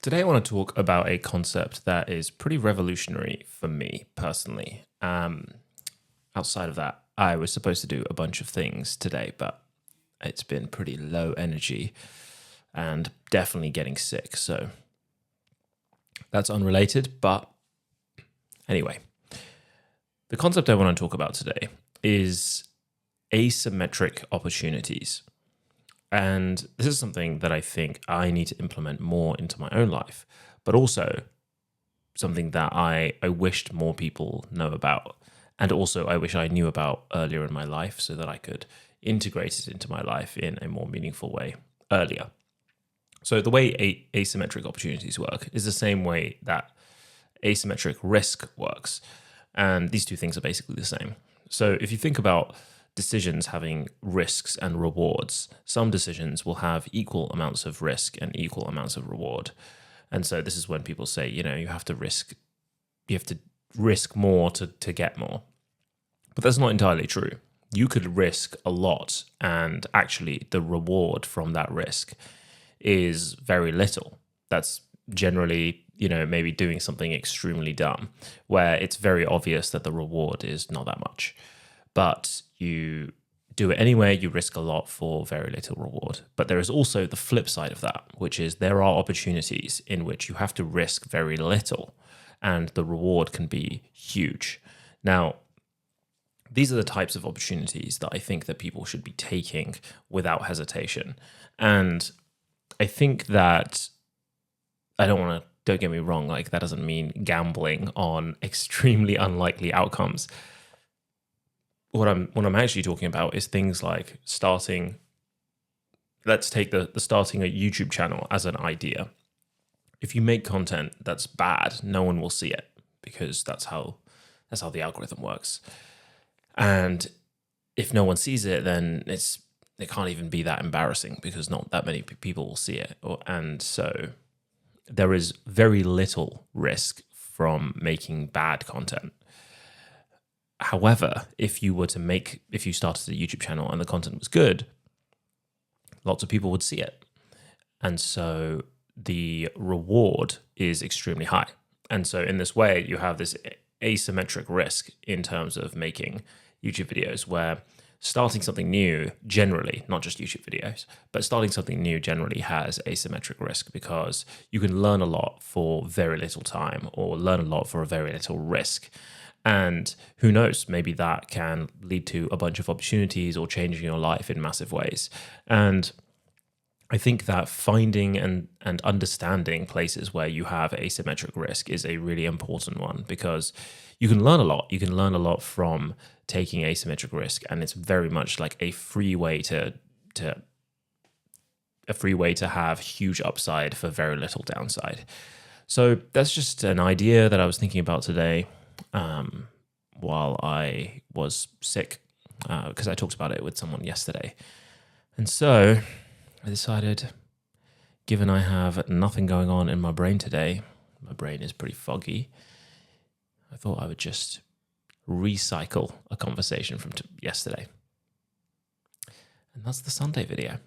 Today, I want to talk about a concept that is pretty revolutionary for me personally. Outside of that, I was supposed to do a bunch of things today, but it's been pretty low energy and definitely getting sick. So that's unrelated. But anyway, the concept I want to talk about today is asymmetric opportunities. And this is something that I think I need to implement more into my own life, but also something that I wished more people know about. And also I wish I knew about earlier in my life so that I could integrate it into my life in a more meaningful way earlier. So the way asymmetric opportunities work is the same way that asymmetric risk works. And these two things are basically the same. So if you think about decisions having risks and rewards, some decisions will have equal amounts of risk and equal amounts of reward. And so this is when people say, you have to risk more to get more. But that's not entirely true. You could risk a lot and actually the reward from that risk is very little. That's generally, maybe doing something extremely dumb where it's very obvious that the reward is not that much. But you do it anyway, you risk a lot for very little reward. But there is also the flip side of that, which is there are opportunities in which you have to risk very little and the reward can be huge. Now, these are the types of opportunities that I think that people should be taking without hesitation. And I think that don't get me wrong, like that doesn't mean gambling on extremely unlikely outcomes. What I'm actually talking about is things like let's take the starting a YouTube channel as an idea. If you make content that's bad, no one will see it because that's how the algorithm works. And if no one sees it, then it can't even be that embarrassing because not that many people will see it. And so there is very little risk from making bad content. However, if you started a YouTube channel and the content was good, lots of people would see it. And so the reward is extremely high. And so in this way, you have this asymmetric risk in terms of making YouTube videos where starting something new generally, not just YouTube videos, but starting something new generally has asymmetric risk because you can learn a lot for very little time or learn a lot for a very little risk. And who knows, maybe that can lead to a bunch of opportunities or changing your life in massive ways. And I think that finding and understanding places where you have asymmetric risk is a really important one because you can learn a lot. You can learn a lot from taking asymmetric risk, and it's very much like a free way to have huge upside for very little downside. So that's just an idea that I was thinking about today while I was sick because I talked about it with someone yesterday. And so I decided, given I have nothing going on in my brain today, my brain is pretty foggy, I thought I would just recycle a conversation from yesterday. And that's the Sunday video.